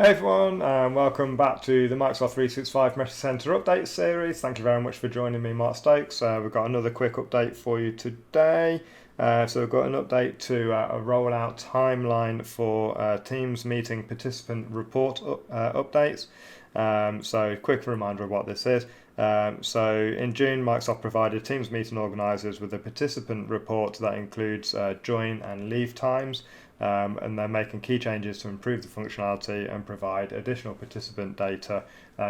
Hey everyone, and welcome back to the Microsoft 365 Meta Center update series. Thank you very much for joining me, Mark Stokes. We've got another quick update for you today. So we've got an update to a rollout timeline for Teams meeting participant report updates. So quick reminder of what this is. So in June, Microsoft provided Teams meeting organizers with a participant report that includes join and leave times. And they're making key changes to improve the functionality and provide additional participant data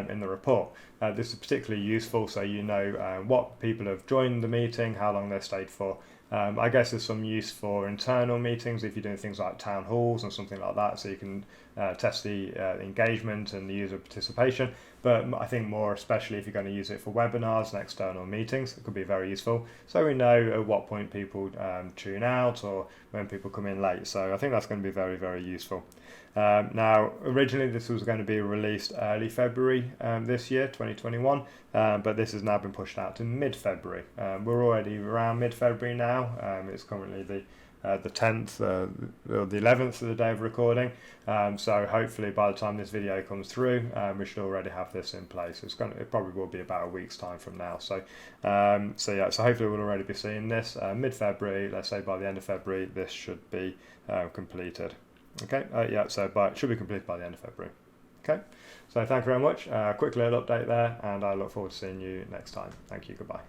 in the report. This is particularly useful so you know what people have joined the meeting, how long they stayed for. I guess there's some use for internal meetings if you're doing things like town halls and something like that, so you can test the engagement and the user participation. But I think more especially if you're going to use it for webinars and external meetings, it could be very useful. So we know at what point people tune out or when people come in late. So I think that's going to be very, very useful. Now, originally this was going to be released early February this year, 2021, but this has now been pushed out to mid-February. We're already around mid-February now. It's currently the 10th or the 11th of the day of recording. So hopefully by the time this video comes through, we should already have this in place. It probably will be about a week's time from now. So hopefully we'll already be seeing this mid-February. Let's say by the end of February, this should be completed. Okay, it should be completed by the end of February. Okay, so thank you very much. Quick little update there, and I look forward to seeing you next time. Thank you, goodbye.